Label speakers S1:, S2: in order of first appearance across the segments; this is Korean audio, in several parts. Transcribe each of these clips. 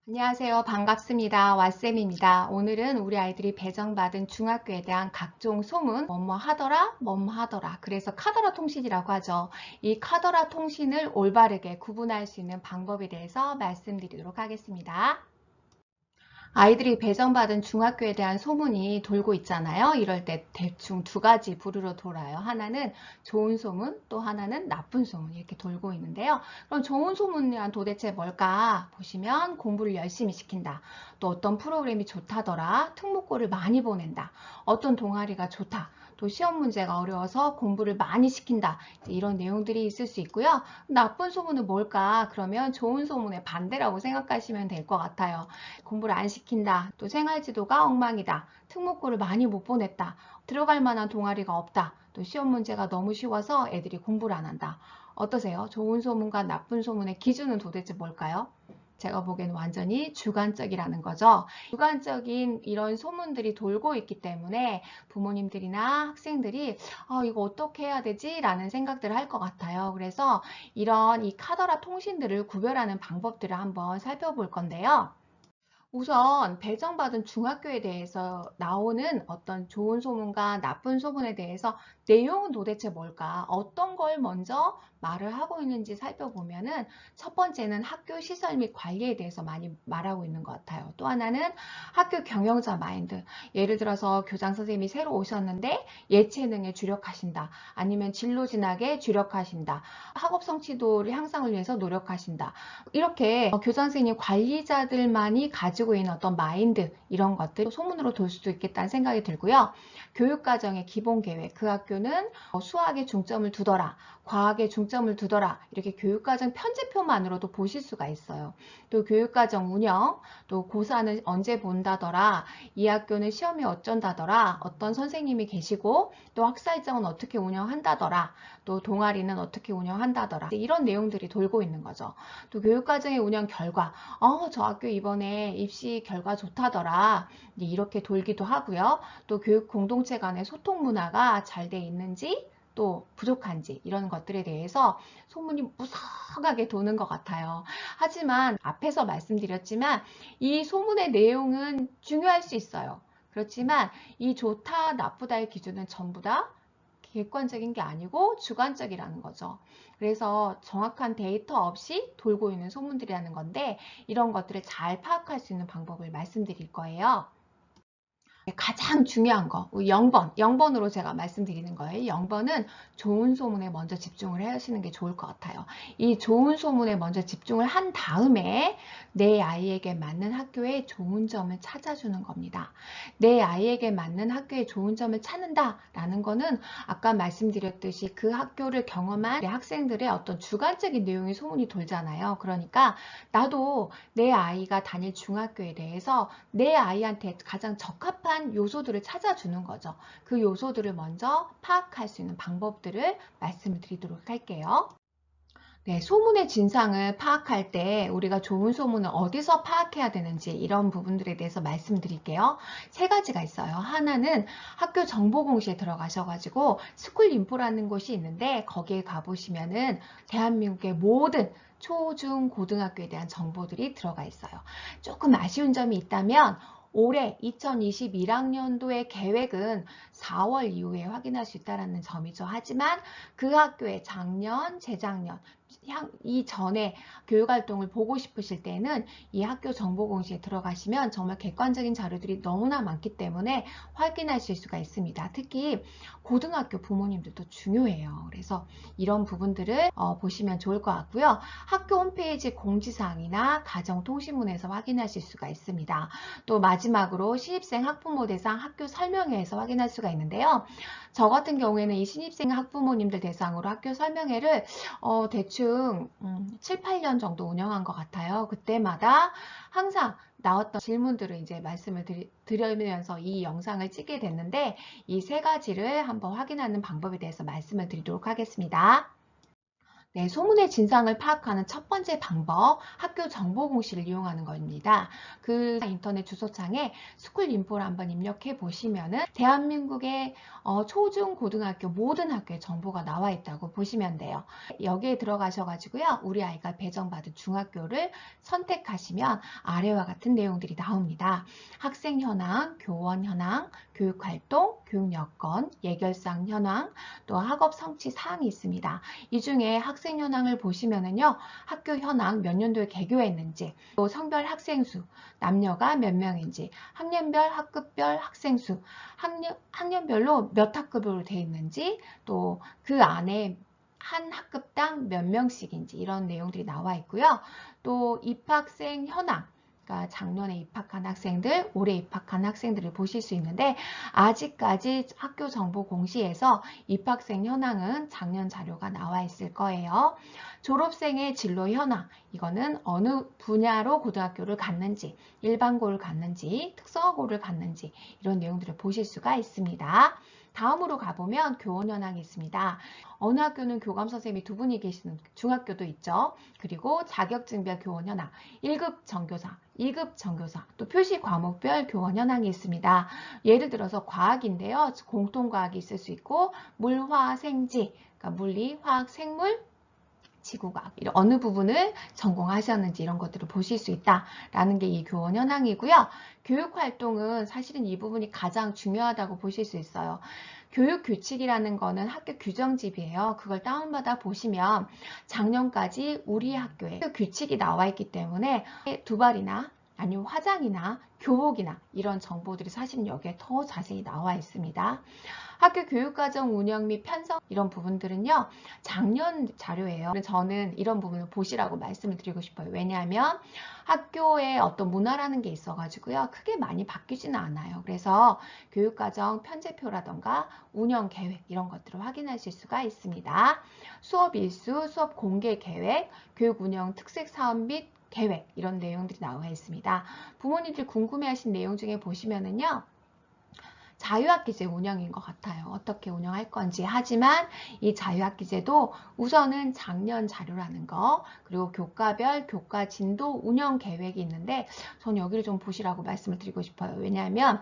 S1: 안녕하세요. 반갑습니다. 왓쌤입니다. 오늘은 우리 아이들이 배정받은 중학교에 대한 각종 소문, 뭐뭐 하더라, 뭐뭐 하더라. 그래서 카더라 통신이라고 하죠. 이 카더라 통신을 올바르게 구분할 수 있는 방법에 대해서 말씀드리도록 하겠습니다. 아이들이 배정받은 중학교에 대한 소문이 돌고 있잖아요. 이럴 때 대충 두 가지 부류로 돌아요. 하나는 좋은 소문, 또 하나는 나쁜 소문 이렇게 돌고 있는데요. 그럼 좋은 소문이란 도대체 뭘까? 보시면 공부를 열심히 시킨다. 또 어떤 프로그램이 좋다더라. 특목고를 많이 보낸다. 어떤 동아리가 좋다. 또 시험 문제가 어려워서 공부를 많이 시킨다. 이런 내용들이 있을 수 있고요. 나쁜 소문은 뭘까? 그러면 좋은 소문의 반대라고 생각하시면 될 것 같아요. 공부를 안 시킨다. 또 생활지도가 엉망이다. 특목고를 많이 못 보냈다. 들어갈 만한 동아리가 없다. 또 시험 문제가 너무 쉬워서 애들이 공부를 안 한다. 어떠세요? 좋은 소문과 나쁜 소문의 기준은 도대체 뭘까요? 제가 보기에는 완전히 주관적이라는 거죠. 주관적인 이런 소문들이 돌고 있기 때문에 부모님들이나 학생들이 이거 어떻게 해야 되지? 라는 생각들을 할 것 같아요. 그래서 이런 이 카더라 통신들을 구별하는 방법들을 한번 살펴볼 건데요. 우선 배정받은 중학교에 대해서 나오는 어떤 좋은 소문과 나쁜 소문에 대해서 내용은 도대체 뭘까? 어떤 걸 먼저 말을 하고 있는지 살펴보면은 첫 번째는 학교 시설 및 관리에 대해서 많이 말하고 있는 것 같아요. 또 하나는 학교 경영자 마인드. 예를 들어서 교장 선생님이 새로 오셨는데 예체능에 주력하신다. 아니면 진로 진학에 주력하신다. 학업 성취도를 향상을 위해서 노력하신다. 이렇게 교장 선생님 관리자들만이 가지고 있는 어떤 마인드 이런 것들 소문으로 돌 수도 있겠다는 생각이 들고요. 교육과정의 기본 계획, 그 학교는 수학에 중점을 두더라, 과학에 중점을 두더라 이렇게 교육과정 편제표만으로도 보실 수가 있어요. 또 교육과정 운영, 또 고사는 언제 본다더라, 이 학교는 시험이 어쩐다더라, 어떤 선생님이 계시고 또 학사 일정은 어떻게 운영한다더라, 또 동아리는 어떻게 운영한다더라 이런 내용들이 돌고 있는 거죠. 또 교육과정의 운영 결과, 저 학교 이번에 입시 결과 좋다더라. 이렇게 돌기도 하고요. 또 교육 공동체 간의 소통 문화가 잘 돼 있는지, 또 부족한지 이런 것들에 대해서 소문이 무성하게 도는 것 같아요. 하지만 앞에서 말씀드렸지만 이 소문의 내용은 중요할 수 있어요. 그렇지만 이 좋다, 나쁘다의 기준은 전부 다 객관적인 게 아니고 주관적이라는 거죠. 그래서 정확한 데이터 없이 돌고 있는 소문들이라는 건데 이런 것들을 잘 파악할 수 있는 방법을 말씀드릴 거예요. 가장 중요한 거, 0번으로 제가 말씀드리는 거예요. 0번은 좋은 소문에 먼저 집중을 하시는 게 좋을 것 같아요. 이 좋은 소문에 먼저 집중을 한 다음에 내 아이에게 맞는 학교에 좋은 점을 찾아주는 겁니다. 내 아이에게 맞는 학교에 좋은 점을 찾는다라는 거는 아까 말씀드렸듯이 그 학교를 경험한 학생들의 어떤 주관적인 내용의 소문이 돌잖아요. 그러니까 나도 내 아이가 다닐 중학교에 대해서 내 아이한테 가장 적합한 요소들을 찾아주는 거죠. 그 요소들을 먼저 파악할 수 있는 방법들을 말씀을 드리도록 할게요. 네, 소문의 진상을 파악할 때 우리가 좋은 소문을 어디서 파악해야 되는지 이런 부분들에 대해서 말씀드릴게요. 세 가지가 있어요. 하나는 학교 정보공시에 들어가셔가지고 스쿨인포라는 곳이 있는데 거기에 가보시면은 대한민국의 모든 초, 중, 고등학교에 대한 정보들이 들어가 있어요. 조금 아쉬운 점이 있다면 올해 2021학년도의 계획은 4월 이후에 확인할 수 있다는 점이죠. 하지만 그 학교의 작년, 재작년, 이전에 교육활동을 보고 싶으실 때는 이 학교 정보공시에 들어가시면 정말 객관적인 자료들이 너무나 많기 때문에 확인하실 수가 있습니다. 특히 고등학교 부모님들도 중요해요. 그래서 이런 부분들을 보시면 좋을 것 같고요. 학교 홈페이지 공지사항이나 가정통신문에서 확인하실 수가 있습니다. 또 마지막으로 신입생 학부모 대상 학교 설명회에서 확인할 수가 있는데요. 저 같은 경우에는 이 신입생 학부모님들 대상으로 학교 설명회를 대충 7, 8년 정도 운영한 것 같아요. 그때마다 항상 나왔던 질문들을 이제 말씀을 드리면서 이 영상을 찍게 됐는데 이 세 가지를 한번 확인하는 방법에 대해서 말씀을 드리도록 하겠습니다. 네, 소문의 진상을 파악하는 첫 번째 방법, 학교 정보 공시를 이용하는 겁니다. 그 인터넷 주소창에 스쿨인포를 한번 입력해 보시면은 대한민국의 초중 고등학교 모든 학교의 정보가 나와 있다고 보시면 돼요. 여기에 들어가셔가지고요, 우리 아이가 배정받은 중학교를 선택하시면 아래와 같은 내용들이 나옵니다. 학생 현황, 교원 현황, 교육활동, 교육여건, 예결상 현황, 또 학업 성취 사항이 있습니다. 이 중에 학생 현황을 보시면은요, 학교 현황 몇 년도에 개교했는지, 또 성별 학생 수, 남녀가 몇 명인지, 학년별, 학급별 학생 수, 학년별로 몇 학급으로 되어 있는지, 또 그 안에 한 학급당 몇 명씩인지 이런 내용들이 나와 있고요. 또 입학생 현황, 그러니까 작년에 입학한 학생들, 올해 입학한 학생들을 보실 수 있는데 아직까지 학교 정보 공시에서 입학생 현황은 작년 자료가 나와 있을 거예요. 졸업생의 진로 현황, 이거는 어느 분야로 고등학교를 갔는지, 일반고를 갔는지, 특성화고를 갔는지 이런 내용들을 보실 수가 있습니다. 다음으로 가보면 교원 현황이 있습니다. 어느 학교는 교감 선생님이 두 분이 계시는 중학교도 있죠. 그리고 자격증별 교원 현황, 1급 정교사, 2급 정교사, 또 표시 과목별 교원 현황이 있습니다. 예를 들어서 과학인데요. 공통과학이 있을 수 있고 물, 화, 생지, 그러니까 물리, 화학, 생물, 지구과학 이런 어느 부분을 전공하셨는지 이런 것들을 보실 수 있다라는 게 이 교원 현황이고요. 교육활동은 사실은 이 부분이 가장 중요하다고 보실 수 있어요. 교육규칙이라는 거는 학교 규정집이에요. 그걸 다운받아 보시면 작년까지 우리 학교에 규칙이 나와 있기 때문에 두발이나 아니면 화장이나 교복이나 이런 정보들이 사실 여기에 더 자세히 나와 있습니다. 학교 교육과정 운영 및 편성 이런 부분들은요, 작년 자료예요. 저는 이런 부분을 보시라고 말씀을 드리고 싶어요. 왜냐하면 학교에 어떤 문화라는 게 있어가지고요, 크게 많이 바뀌지는 않아요. 그래서 교육과정 편제표라던가 운영 계획 이런 것들을 확인하실 수가 있습니다. 수업 일수, 수업 공개 계획, 교육 운영 특색 사업 및 계획 이런 내용들이 나와 있습니다. 부모님들 궁금해하신 내용 중에 보시면은요, 자유학기제 운영인 것 같아요. 어떻게 운영할 건지. 하지만 이 자유학기제도 우선은 작년 자료라는 거, 그리고 교과별 교과 진도 운영 계획이 있는데 저는 여기를 좀 보시라고 말씀을 드리고 싶어요. 왜냐하면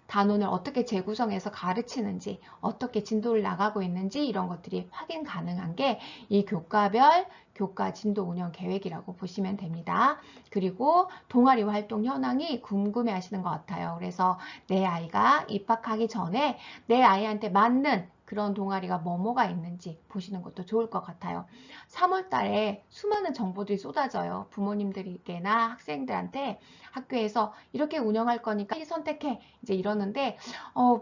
S1: 단원을 어떻게 재구성해서 가르치는지, 어떻게 진도를 나가고 있는지 이런 것들이 확인 가능한 게 이 교과별 교과 진도 운영 계획이라고 보시면 됩니다. 그리고 동아리 활동 현황이 궁금해 하시는 것 같아요. 그래서 내 아이가 입학하기 전에 내 아이한테 맞는 그런 동아리가 뭐뭐가 있는지 보시는 것도 좋을 것 같아요. 3월 달에 수많은 정보들이 쏟아져요. 부모님들에게나 학생들한테 학교에서 이렇게 운영할 거니까 선택해 이제 이러는데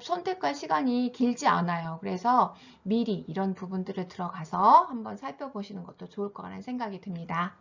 S1: 선택할 시간이 길지 않아요. 그래서 미리 이런 부분들을 들어가서 한번 살펴보시는 것도 좋을 거라는 생각이 듭니다.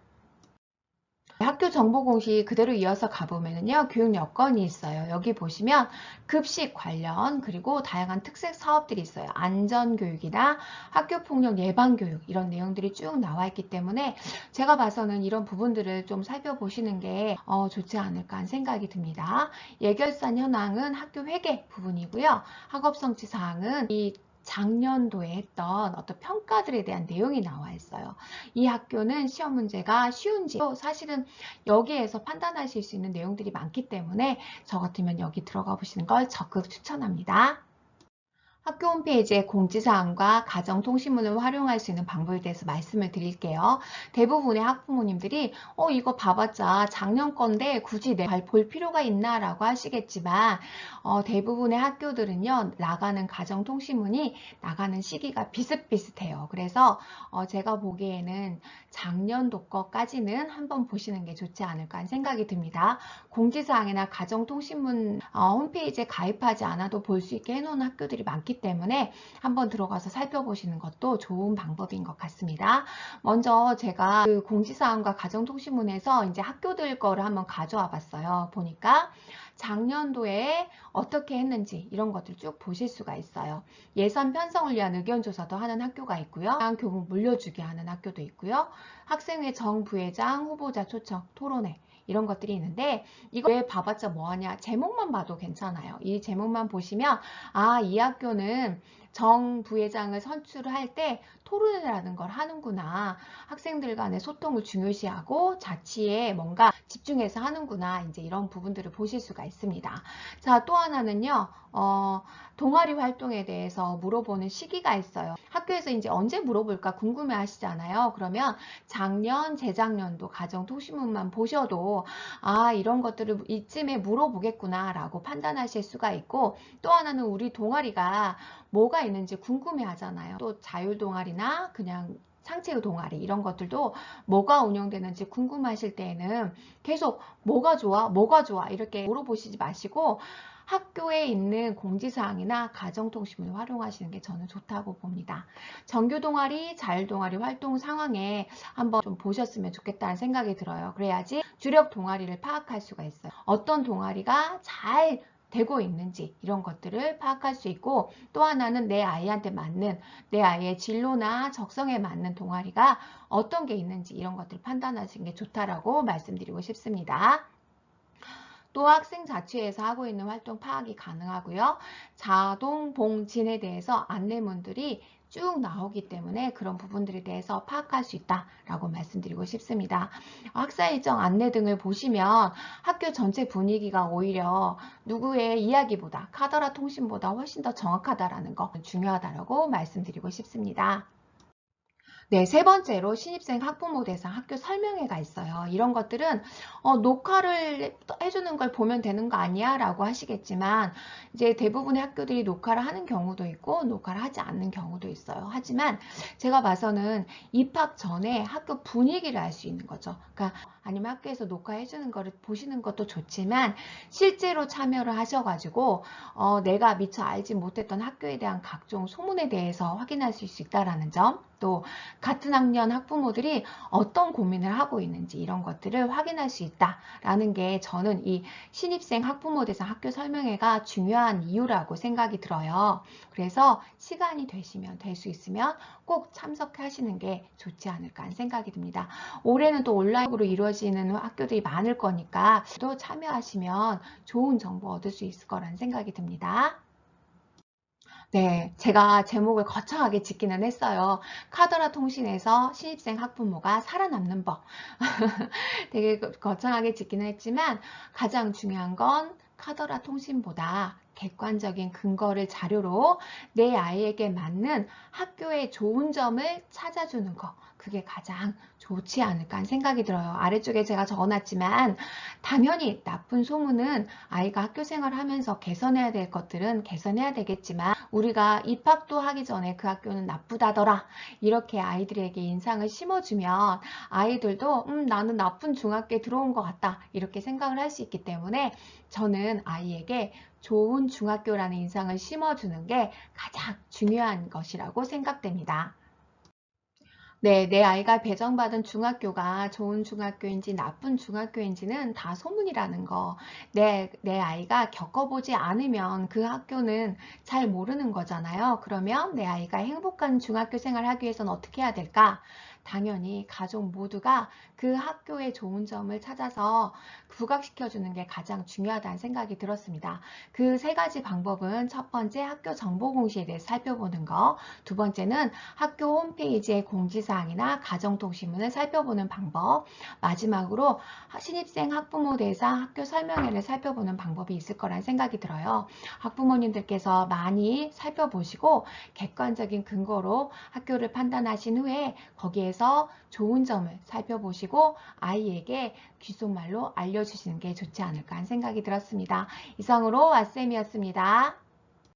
S1: 학교 정보 공시 그대로 이어서 가보면요, 교육 여건이 있어요. 여기 보시면 급식 관련 그리고 다양한 특색 사업들이 있어요. 안전교육이나 학교폭력 예방교육 이런 내용들이 쭉 나와 있기 때문에 제가 봐서는 이런 부분들을 좀 살펴보시는 게 좋지 않을까 하는 생각이 듭니다. 예결산 현황은 학교 회계 부분이고요. 학업 성취 사항은 이 작년도에 했던 어떤 평가들에 대한 내용이 나와 있어요. 이 학교는 시험 문제가 쉬운지 사실은 여기에서 판단하실 수 있는 내용들이 많기 때문에 저 같으면 여기 들어가 보시는 걸 적극 추천합니다. 학교 홈페이지에 공지사항과 가정통신문을 활용할 수 있는 방법에 대해서 말씀을 드릴게요. 대부분의 학부모님들이 이거 봐봤자 작년 건데 굳이 내가 볼 필요가 있나 라고 하시겠지만 대부분의 학교들은요, 나가는 가정통신문이 나가는 시기가 비슷비슷해요. 그래서 제가 보기에는 작년도 거까지는 한번 보시는 게 좋지 않을까 하는 생각이 듭니다. 공지사항이나 가정통신문 홈페이지에 가입하지 않아도 볼 수 있게 해놓은 학교들이 많기 때문에 한번 들어가서 살펴보시는 것도 좋은 방법인 것 같습니다. 먼저 제가 그 공지사항과 가정통신문에서 이제 학교들 거를 한번 가져와 봤어요. 보니까 작년도에 어떻게 했는지 이런 것들 쭉 보실 수가 있어요. 예산 편성을 위한 의견조사도 하는 학교가 있고요. 교복 물려주게 하는 학교도 있고요. 학생회 정부회장 후보자 초청 토론회 이런 것들이 있는데 이거 왜 봐봤자 뭐하냐, 제목만 봐도 괜찮아요. 이 제목만 보시면 이 학교는 정부회장을 선출할 때 토론이라는 걸 하는구나. 학생들 간의 소통을 중요시하고 자치에 뭔가 집중해서 하는구나. 이제 이런 부분들을 보실 수가 있습니다. 자, 또 하나는요. 동아리 활동에 대해서 물어보는 시기가 있어요. 학교에서 이제 언제 물어볼까 궁금해 하시잖아요. 그러면 작년, 재작년도 가정통신문만 보셔도 아, 이런 것들을 이쯤에 물어보겠구나 라고 판단하실 수가 있고, 또 하나는 우리 동아리가 뭐가 있는지 궁금해 하잖아요. 또 자율동아리나 그냥 상체 동아리 이런 것들도 뭐가 운영되는지 궁금하실 때에는 계속 뭐가 좋아? 뭐가 좋아? 이렇게 물어보시지 마시고 학교에 있는 공지사항이나 가정통신문을 활용하시는 게 저는 좋다고 봅니다. 정규동아리, 자율동아리 활동 상황에 한번 좀 보셨으면 좋겠다는 생각이 들어요. 그래야지 주력 동아리를 파악할 수가 있어요. 어떤 동아리가 잘 되고 있는지 이런 것들을 파악할 수 있고, 또 하나는 내 아이한테 맞는, 내 아이의 진로나 적성에 맞는 동아리가 어떤 게 있는지 이런 것들을 판단하시는 게 좋다라고 말씀드리고 싶습니다. 또 학생 자치회에서 하고 있는 활동 파악이 가능하고요. 자동 봉진에 대해서 안내문들이 쭉 나오기 때문에 그런 부분들에 대해서 파악할 수 있다라고 말씀드리고 싶습니다. 학사 일정 안내 등을 보시면 학교 전체 분위기가 오히려 누구의 이야기보다 카더라 통신보다 훨씬 더 정확하다라는 거 중요하다라고 말씀드리고 싶습니다. 네, 세 번째로 신입생 학부모 대상 학교 설명회가 있어요. 이런 것들은 녹화를 해주는 걸 보면 되는 거 아니야? 라고 하시겠지만 이제 대부분의 학교들이 녹화를 하는 경우도 있고 녹화를 하지 않는 경우도 있어요. 하지만 제가 봐서는 입학 전에 학교 분위기를 알 수 있는 거죠. 그러니까 아니면 학교에서 녹화해주는 거를 보시는 것도 좋지만 실제로 참여를 하셔가지고 내가 미처 알지 못했던 학교에 대한 각종 소문에 대해서 확인할 수 있다는 점, 또 같은 학년 학부모들이 어떤 고민을 하고 있는지 이런 것들을 확인할 수 있다라는 게 저는 이 신입생 학부모 대상 학교 설명회가 중요한 이유라고 생각이 들어요. 그래서 시간이 되시면 될 수 있으면 꼭 참석하시는 게 좋지 않을까 하는 생각이 듭니다. 올해는 또 온라인으로 이루어지는 학교들이 많을 거니까 또 참여하시면 좋은 정보 얻을 수 있을 거라는 생각이 듭니다. 네, 제가 제목을 거창하게 짓기는 했어요. 카더라 통신에서 신입생 학부모가 살아남는 법. 되게 거창하게 짓기는 했지만 가장 중요한 건 카더라 통신보다 객관적인 근거를 자료로 내 아이에게 맞는 학교의 좋은 점을 찾아주는 거. 그게 가장 좋지 않을까 하는 생각이 들어요. 아래쪽에 제가 적어놨지만 당연히 나쁜 소문은 아이가 학교 생활을 하면서 개선해야 될 것들은 개선해야 되겠지만 우리가 입학도 하기 전에 그 학교는 나쁘다더라 이렇게 아이들에게 인상을 심어주면 아이들도 나는 나쁜 중학교에 들어온 것 같다 이렇게 생각을 할 수 있기 때문에 저는 아이에게 좋은 중학교라는 인상을 심어주는 게 가장 중요한 것이라고 생각됩니다. 네, 내 아이가 배정받은 중학교가 좋은 중학교인지 나쁜 중학교인지는 다 소문이라는 거. 내 아이가 겪어보지 않으면 그 학교는 잘 모르는 거잖아요. 그러면 내 아이가 행복한 중학교 생활을 하기 위해서는 어떻게 해야 될까? 당연히 가족 모두가 그 학교의 좋은 점을 찾아서 부각시켜주는 게 가장 중요하다는 생각이 들었습니다. 그 세 가지 방법은 첫 번째 학교 정보 공시에 대해 살펴보는 거, 두 번째는 학교 홈페이지의 공지사항이나 가정통신문을 살펴보는 방법, 마지막으로 신입생 학부모 대상 학교 설명회를 살펴보는 방법이 있을 거란 생각이 들어요. 학부모님들께서 많이 살펴보시고 객관적인 근거로 학교를 판단하신 후에 거기에서 좋은 점을 살펴보시고 아이에게 귓속말로 알려주시는 게 좋지 않을까 하는 생각이 들었습니다. 이상으로 왓쌤이었습니다.